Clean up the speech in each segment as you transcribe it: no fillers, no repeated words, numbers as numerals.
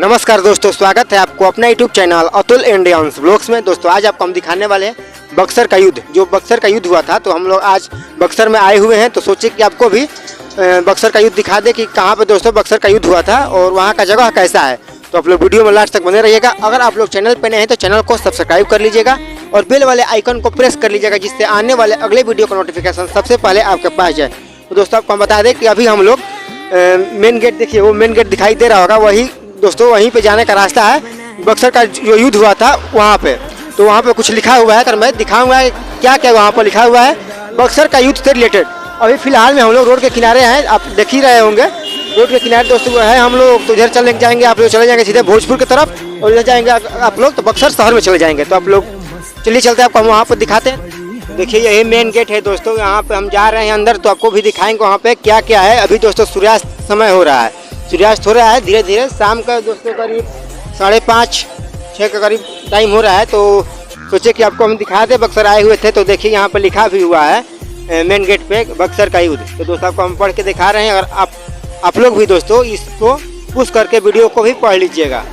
नमस्कार दोस्तों, स्वागत है आपको अपना YouTube channel Atul Indians blogs में। दोस्तों आज आपको हम दिखाने वाले हैं बक्सर का युद्ध। जो बक्सर का युद्ध हुआ था, तो हम लोग आज बक्सर में आए हुए हैं, तो सोचे कि आपको भी बक्सर का युद्ध दिखा दे कि कहाँ पे दोस्तों बक्सर का युद्ध हुआ था और वहाँ का जगह कैसा है। तो आप लोग वीडियो में लास्ट तक बने रहिएगा। अगर आप लोग चैनल पर नए हैं तो चैनल को सब्सक्राइब कर लीजिएगा और बेल वाले आइकन को प्रेस कर लीजिएगा, जिससे आने वाले अगले वीडियो का नोटिफिकेशन सबसे पहले आपके पास जाए। तो दोस्तों आपको हम बता दें कि अभी हम लोग मेन गेट, देखिए वो मेन गेट दिखाई दे रहा होगा, वही दोस्तों वहीं पे जाने का रास्ता है। बक्सर का जो युद्ध हुआ था वहाँ पे, तो वहाँ पे कुछ लिखा हुआ है, तो मैं दिखाऊंगा क्या क्या वहाँ पर लिखा हुआ है बक्सर का युद्ध से रिलेटेड। अभी फिलहाल में हम लोग रोड के किनारे हैं, आप देख ही रहे होंगे। रोड के किनारे दोस्तों है हम लोग, तो इधर चले जाएंगे, आप लोग चले जाएंगे सीधे भोजपुर की तरफ, और इधर जाएंगे आप लोग तो बक्सर शहर में चले जाएंगे। तो आप लोग चलिए चलते हैं, आपको हम वहाँ पर दिखाते हैं। देखिए यही मेन गेट है दोस्तों, यहाँ पे हम जा रहे हैं अंदर, तो आपको भी दिखाएंगे वहाँ पे क्या क्या है। अभी दोस्तों सूर्यास्त समय हो रहा है, सूर्यास्त हो रहा है धीरे धीरे। शाम का दोस्तों करीब 5:30-6 के करीब टाइम हो रहा है, तो सोचे कि आपको हम दिखा दें। बक्सर आए हुए थे, तो देखिए यहाँ पर लिखा भी हुआ है मेन गेट पे बक्सर का युद्ध। तो दोस्तों आपको हम पढ़ के दिखा रहे हैं, अगर आप लोग भी दोस्तों इसको पुश करके वीडियो को भी पढ़ लीजिएगा।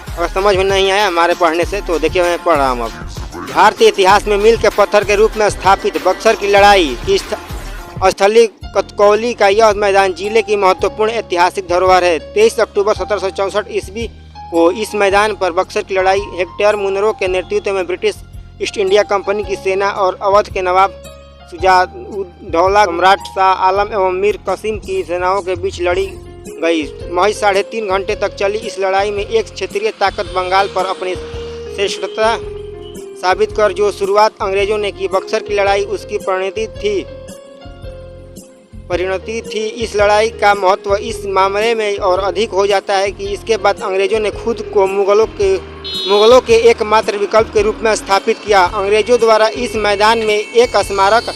अगर समझ में नहीं आया हमारे पढ़ने से, तो देखिए मैं पढ़ रहा हूँ। अब भारतीय इतिहास में मील के पत्थर के रूप में स्थापित बक्सर की लड़ाई की स्थली कतकौली का यह मैदान जिले की महत्वपूर्ण ऐतिहासिक धरोहर है। 23 अक्टूबर 1764 ईस्वी को इस मैदान पर बक्सर की लड़ाई हेक्टर मुनरो के नेतृत्व में ब्रिटिश ईस्ट इंडिया कंपनी की सेना और अवध के नवाब शुजा-उद-दौला, सम्राट शाह आलम एवं मीर कासिम की सेनाओं के बीच लड़ी गई। महज 3.5 घंटे तक चली इस लड़ाई में एक क्षेत्रीय ताकत बंगाल पर अपनी श्रेष्ठता साबित कर जो शुरुआत अंग्रेजों ने की, बक्सर की लड़ाई उसकी परिणति थी। इस लड़ाई का महत्व इस मामले में और अधिक हो जाता है कि इसके बाद अंग्रेजों ने खुद को मुगलों के एकमात्र विकल्प के रूप में स्थापित किया। अंग्रेजों द्वारा इस मैदान में एक स्मारक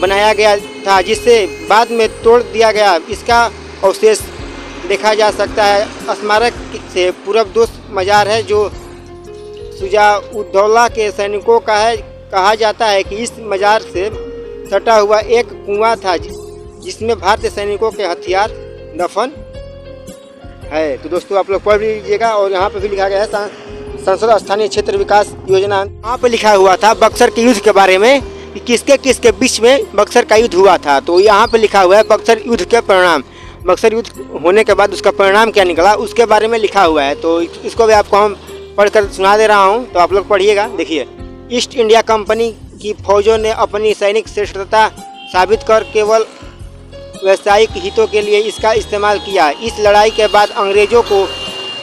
बनाया गया था, जिसे बाद में तोड़ दिया गया। इसका अवशेष देखा जा सकता है। स्मारक से पूर्व दोस्त मजार है, जो शुजा-उद-दौला के सैनिकों का है। कहा जाता है कि इस मजार से सटा हुआ एक कुआं था, जिसमें भारतीय सैनिकों के हथियार दफन है। तो दोस्तों आप लोग पढ़ लीजिएगा। और यहाँ पे भी लिखा गया है संसद स्थानीय क्षेत्र विकास योजना। यहाँ पे लिखा हुआ था बक्सर के युद्ध के बारे में कि किसके किसके बीच में बक्सर का युद्ध हुआ था। तो यहाँ पे लिखा हुआ है बक्सर युद्ध के परिणाम। बक्सर युद्ध होने के बाद उसका परिणाम क्या निकला, उसके बारे में लिखा हुआ है। तो इसको भी आपको हम पढ़कर सुना दे रहा हूँ, तो आप लोग पढ़िएगा। देखिए, ईस्ट इंडिया कंपनी की फौजों ने अपनी सैनिक श्रेष्ठता साबित कर केवल व्यावसायिक हितों के लिए इसका इस्तेमाल किया। इस लड़ाई के बाद अंग्रेजों को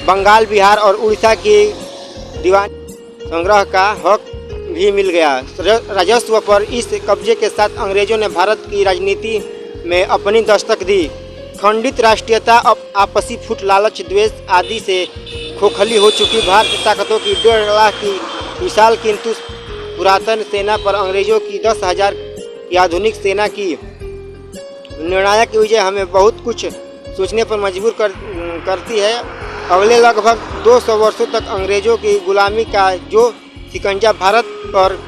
बंगाल, बिहार और उड़ीसा के दीवान संग्रह का हक भी मिल गया। राजस्व पर इस कब्जे के साथ अंग्रेजों ने भारत की राजनीति में अपनी दस्तक दी। खंडित राष्ट्रीयता, आपसी फूट, लालच, द्वेष आदि से खोखली हो चुकी भारतीय ताकतों की 1.5 लाख की विशाल किंतु पुरातन सेना पर अंग्रेजों की 10,000 की आधुनिक सेना की निर्णायक विजय हमें बहुत कुछ सोचने पर मजबूर करती है। अगले लगभग 200 वर्षों तक अंग्रेजों की गुलामी का जो शिकंजा भारत पर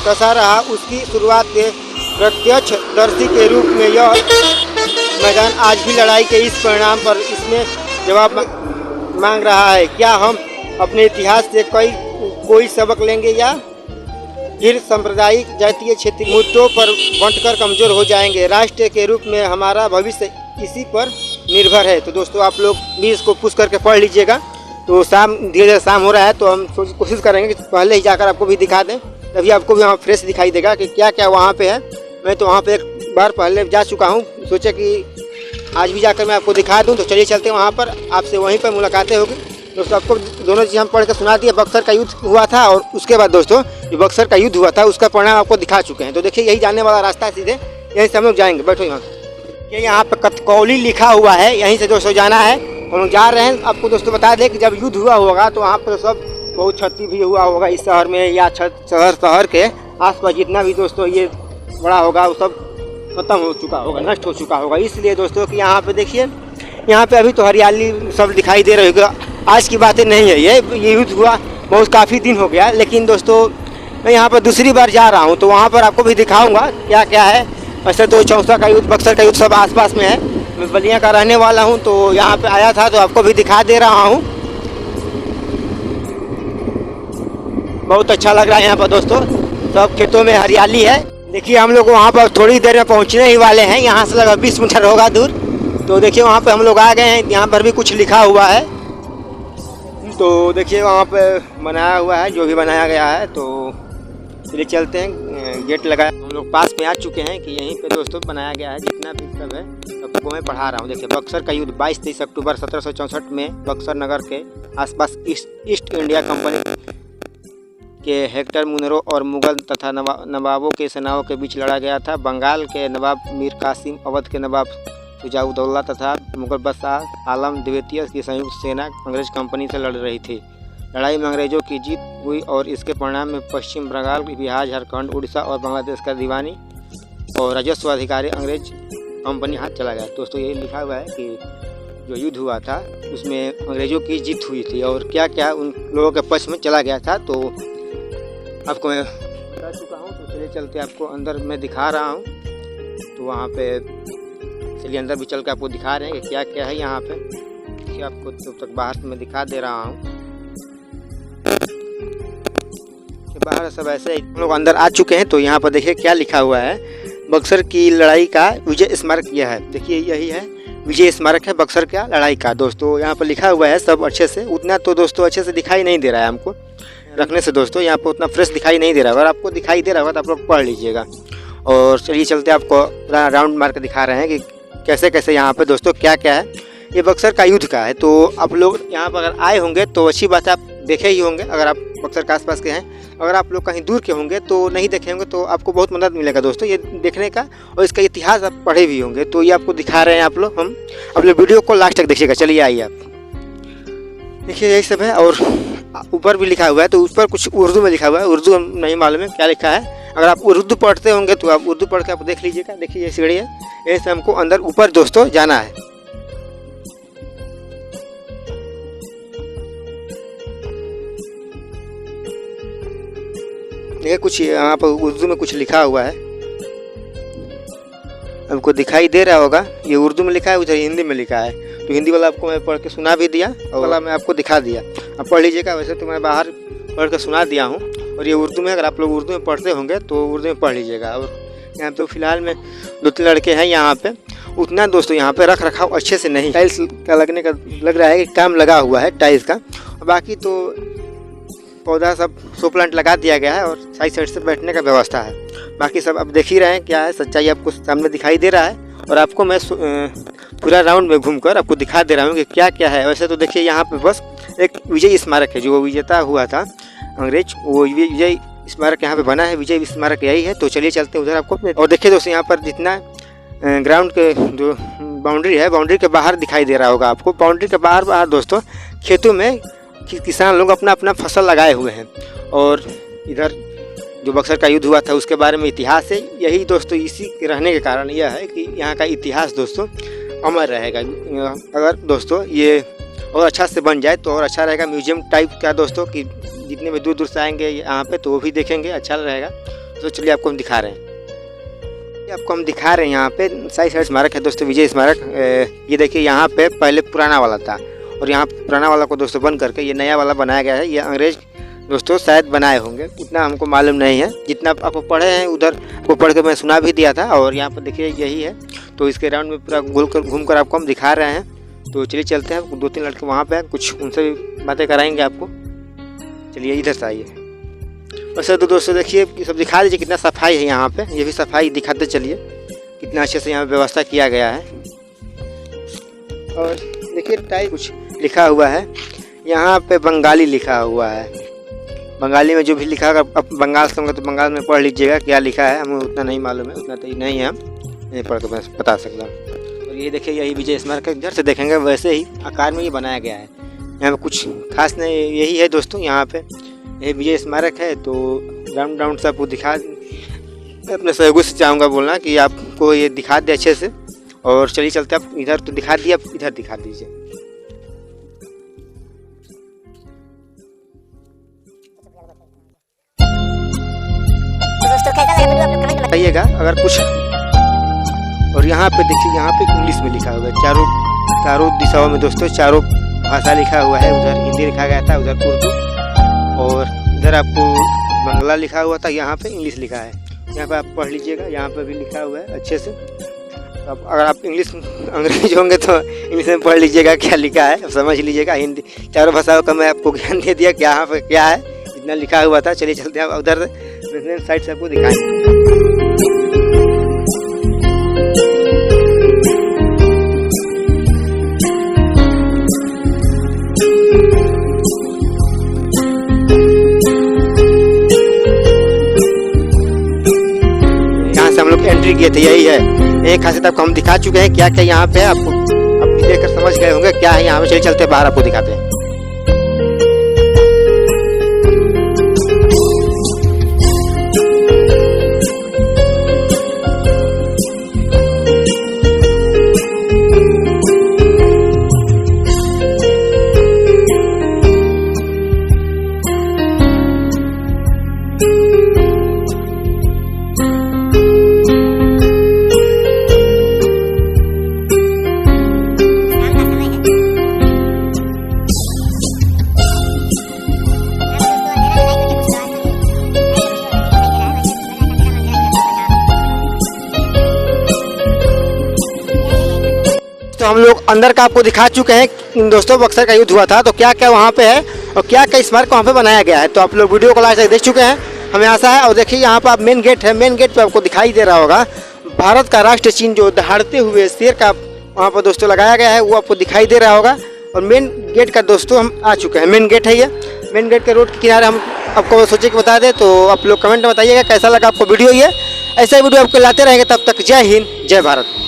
कसा रहा, उसकी शुरुआत के प्रत्यक्षदर्शी के रूप में यह मैदान आज भी लड़ाई के इस परिणाम पर इसमें जवाब मांग रहा है। क्या हम अपने इतिहास से कोई सबक लेंगे, या फिर सांप्रदायिक, जातीय, क्षेत्रीय मुद्दों पर बंटकर कमज़ोर हो जाएंगे? राष्ट्र के रूप में हमारा भविष्य इसी पर निर्भर है। तो दोस्तों आप लोग भी इसको पुश करके पढ़ लीजिएगा। तो धीरे धीरे शाम हो रहा है, तो हम कोशिश करेंगे कि पहले ही जाकर आपको भी दिखा दें, तभी आपको भी वहाँ फ्रेश दिखाई देगा कि क्या क्या वहाँ पे है। मैं तो वहाँ पे एक बार पहले जा चुका हूँ, सोचे कि आज भी जाकर मैं आपको दिखा दूँ। तो चलिए चलते हैं वहाँ पर, आपसे वहीं पर मुलाकातें होगी। दोस्तों आपको दोनों चीज़ हम पढ़ के सुना दिए। बक्सर का युद्ध हुआ था, और उसके बाद दोस्तों जो बक्सर का युद्ध हुआ था उसका परिणाम आपको दिखा चुके हैं। तो देखिए यही जाने वाला रास्ता है, सीधे यहीं से हम लोग जाएंगे। बैठो यहाँ, ये यहाँ पर कतकौली लिखा हुआ है, यहीं से दोस्तों जाना है। हम लोग जा रहे हैं। आपको दोस्तों बता दें कि जब युद्ध हुआ होगा तो वहाँ पर सब बहुत क्षति भी हुआ होगा इस शहर में, या शहर के आसपास जितना भी दोस्तों ये बड़ा होगा वो सब खत्म हो चुका होगा, नष्ट हो चुका होगा। इसलिए दोस्तों कि यहाँ पे देखिए, यहाँ पे अभी तो हरियाली सब दिखाई दे रही होगा। आज की बातें नहीं है, ये युद्ध हुआ बहुत काफ़ी दिन हो गया। लेकिन दोस्तों मैं यहाँ पर दूसरी बार जा रहा हूँ, तो वहाँ पर आपको भी दिखाऊंगा क्या क्या है। वैसे तो चौसा का युद्ध, बक्सर का युद्ध सब आसपास में है। मैं बलिया का रहने वाला हूँ, तो यहाँ पे आया था, तो आपको भी दिखा दे रहा हूँ। बहुत अच्छा लग रहा है यहाँ पर दोस्तों। सब खेतों में हरियाली है। देखिए हम लोग वहाँ पर थोड़ी देर में पहुँचने ही वाले हैं। यहाँ से लगभग 20 मीटर होगा दूर। तो देखिए वहाँ पे हम लोग आ गए हैं। यहाँ पर भी कुछ लिखा हुआ है। तो देखिए वहाँ पे बनाया हुआ है, जो भी बनाया गया है। तो चलिए चलते हैं। गेट लगाया, हम लोग पास में आ चुके हैं कि यहीं पे दोस्तों बनाया गया है। जितना भी सब है सबको मैं पढ़ा रहा हूँ। देखिए बक्सर का युद्ध 22-23 अक्टूबर 1764 में बक्सर नगर के आसपास ईस्ट इंडिया कंपनी के हेक्टर मुनरो और मुगल तथा नवाबों के सेनाओं के बीच लड़ा गया था। बंगाल के नवाब मीर कासिम, अवध के नवाब शुजाउद्दौला तथा मुगल बादशाह आलम द्वितीय की संयुक्त सेना अंग्रेज कंपनी से लड़ रही थी। लड़ाई में अंग्रेजों की जीत हुई और इसके परिणाम में पश्चिम बंगाल, बिहार, झारखंड, उड़ीसा और बांग्लादेश का दीवानी और राजस्व अधिकारी अंग्रेज कंपनी हाथ चला गया। दोस्तों यही लिखा हुआ है कि जो युद्ध हुआ था उसमें अंग्रेजों की जीत हुई थी और क्या क्या उन लोगों के पक्ष में चला गया था। तो आपको मैं बता चुका हूँ। तो चलिए चलते आपको अंदर मैं दिखा रहा हूँ। तो वहाँ पे चलिए अंदर भी चल के आपको दिखा रहे हैं कि क्या क्या है यहाँ पे। देखिए आपको तब तक बाहर से मैं दिखा दे रहा हूँ। बाहर सब ऐसे हम लोग अंदर आ चुके हैं। तो यहाँ पर देखिए क्या लिखा हुआ है। बक्सर की लड़ाई का विजय स्मारक यह है। देखिए यही है विजय स्मारक है बक्सर का लड़ाई का। दोस्तों यहाँ पर लिखा हुआ है सब अच्छे से। उतना तो दोस्तों अच्छे से दिखाई नहीं दे रहा है हमको रखने से। दोस्तों यहाँ पर उतना फ्रेश दिखाई नहीं दे रहा है। अगर आपको दिखाई दे रहा होगा तो आप लोग पढ़ लीजिएगा। और चलिए चलते आपको पूरा राउंड मार के दिखा रहे हैं कि कैसे कैसे यहाँ पे दोस्तों क्या क्या है। ये बक्सर का युद्ध का है। तो आप लोग यहाँ पर अगर आए होंगे तो अच्छी बात है, आप देखे ही होंगे अगर आप बक्सर के आसपास के हैं। अगर आप लोग कहीं दूर के होंगे तो नहीं देखे होंगे तो आपको बहुत मदद मिलेगा दोस्तों ये देखने का। और इसका इतिहास आप पढ़े भी होंगे। तो ये आपको दिखा रहे हैं आप लोग। हम आप लोग वीडियो को लास्ट तक देखिएगा। चलिए आइए आप देखिए यही सब है। और ऊपर भी लिखा हुआ है। तो ऊपर कुछ उर्दू में लिखा हुआ है। उर्दू नहीं मालूम है क्या लिखा है। अगर आप उर्दू पढ़ते होंगे तो आप उर्दू पढ़ के आप देख लीजिएगा। देखिए ये सीढ़ी है, यहीं से हमको अंदर ऊपर दोस्तों जाना है। देखिए कुछ यहाँ पर उर्दू में कुछ लिखा हुआ है, हमको दिखाई दे रहा होगा। ये उर्दू में लिखा है, उधर हिंदी में लिखा है। तो हिंदी वाला आपको मैं पढ़ के सुना भी दिया और वाला मैं आपको दिखा दिया। आप पढ़ लीजिएगा। वैसे तो मैं बाहर पढ़ के सुना दिया हूँ। और ये उर्दू में, अगर आप लोग उर्दू में पढ़ते होंगे तो उर्दू में पढ़ लीजिएगा। और यहाँ पे फिलहाल में 2-3 लड़के हैं यहाँ पे। उतना दोस्तों यहाँ पे रख रखाव अच्छे से नहीं, टाइल्स का लगने का लग रहा है कि काम लगा हुआ है टाइल्स का। और बाकी तो पौधा सब शो प्लांट लगा दिया गया है और साइड से बैठने का व्यवस्था है। बाकी सब आप देख ही रहे हैं क्या है। सच्चाई आपको सामने दिखाई दे रहा है। और आपको मैं पूरा राउंड में घूमकर आपको दिखा दे रहा हूँ कि क्या क्या है। वैसे तो देखिए यहाँ पे बस एक विजय स्मारक है, जो विजेता हुआ था अंग्रेज, वो विजय स्मारक यहाँ पे बना है। विजय स्मारक यही है। तो चलिए चलते हैं उधर आपको। और देखिए दोस्तों यहाँ पर जितना ग्राउंड के जो बाउंड्री है, बाउंड्री के बाहर दिखाई दे रहा होगा आपको। बाउंड्री के बाहर दोस्तों खेतों में किसान लोग अपना अपना फसल लगाए हुए हैं। और इधर जो बक्सर का युद्ध हुआ था उसके बारे में इतिहास है। यही दोस्तों इसी के रहने के कारण यह है कि यहाँ का इतिहास दोस्तों अमर रहेगा। अगर दोस्तों ये और अच्छा से बन जाए तो और अच्छा रहेगा। म्यूजियम टाइप का दोस्तों कि जितने भी दूर दूर से आएंगे यहाँ पे तो वो भी देखेंगे, अच्छा रहेगा। तो चलिए आपको हम दिखा रहे हैं। आपको हम दिखा रहे हैं यहाँ पे साइड स्मारक है दोस्तों, विजय स्मारक। ये देखिए यहाँ पे पहले पुराना वाला था और यहाँ पुराना वाला को दोस्तों बंद करके ये नया वाला बनाया गया है। ये अंग्रेज दोस्तों शायद बनाए होंगे, उतना हमको मालूम नहीं है। जितना आप पढ़े हैं उधर वो पढ़ के मैं सुना भी दिया था। और यहाँ पर देखिए यही है। तो इसके राउंड में पूरा घूम कर आपको हम दिखा रहे हैं। तो चलिए चलते हैं। 2-3 लड़के वहाँ पे कुछ उनसे भी बातें कराएंगे आपको। चलिए इधर से आइए। वैसे तो दोस्तों देखिए सब दिखा दीजिए कितना सफाई है यहाँ पे। ये भी सफाई दिखाते चलिए कितना अच्छे से यहाँ व्यवस्था किया गया है। और देखिए टाइप कुछ लिखा हुआ है यहाँ पे, बंगाली लिखा हुआ है। बंगाली में जो भी लिखा है, अब बंगाल से होंगे तो बंगाल में पढ़ लीजिएगा क्या लिखा है। हमें उतना नहीं मालूम है, उतना तो नहीं है, हम नहीं पढ़ के मैं बता सकता हूँ। और ये देखिए यही विजय स्मारक है। इधर से देखेंगे वैसे ही आकार में ये बनाया गया है। यहाँ पे कुछ खास नहीं, यही है दोस्तों यहाँ पे ये विजय स्मारक है। तो राउंड से आपको दिखा, अपने सहयोगी से चाहूँगा बोलना कि आपको ये दिखा दे अच्छे से। और चलिए चलते आप इधर तो दिखा दिए, आप इधर दिखा दीजिए। बताइएगा अगर कुछ। और यहाँ पे देखिए यहाँ पे इंग्लिश में लिखा हुआ है चारों दिशाओं में दोस्तों, चारों भाषा लिखा हुआ है। उधर हिंदी लिखा गया था, उधर उर्दू। और इधर आपको बंगला लिखा हुआ था, यहाँ पे इंग्लिश लिखा है। यहाँ पे आप पढ़ लीजिएगा, यहाँ पे भी लिखा हुआ है अच्छे से। अब अगर आप अंग्रेज होंगे तो इंग्लिश में पढ़ लीजिएगा क्या लिखा है, समझ लीजिएगा। हिंदी चारों भाषाओं का मैं आपको ज्ञान दे दिया कि यहाँ पे क्या है, इतना लिखा हुआ था। चलिए चलते हैं उधर साइड से आपको दिखाएंगे। हम लोग एंट्री किए थे, यही है एक खासियत आपको हम दिखा चुके हैं। क्या क्या यहाँ पे आपको अब देखकर समझ गए होंगे क्या है यहाँ पे। चलिए चलते बाहर आपको दिखाते हैं। तो हम लोग अंदर का आपको दिखा चुके हैं दोस्तों। बक्सर का युद्ध हुआ था तो क्या क्या वहाँ पे है और क्या क्या स्मारक वहाँ पे बनाया गया है, तो आप लोग वीडियो को लास्ट तक देख चुके हैं, हमें आशा है। और देखिए यहाँ पर आप मेन गेट है, मेन गेट पे आपको दिखाई दे रहा होगा भारत का राष्ट्रीय चिन्ह जो दहाड़ते हुए शेर का वहाँ पर दोस्तों लगाया गया है, वो आपको दिखाई दे रहा होगा। और मेन गेट का दोस्तों हम आ चुके हैं, मेन गेट है ये। मेन गेट के रोड के किनारे हम आपको सोचे कि बता दें, तो आप लोग कमेंट में बताइएगा कैसा लगा आपको वीडियो। ये ऐसा वीडियो आपको लाते रहेंगे, तब तक जय हिंद जय भारत।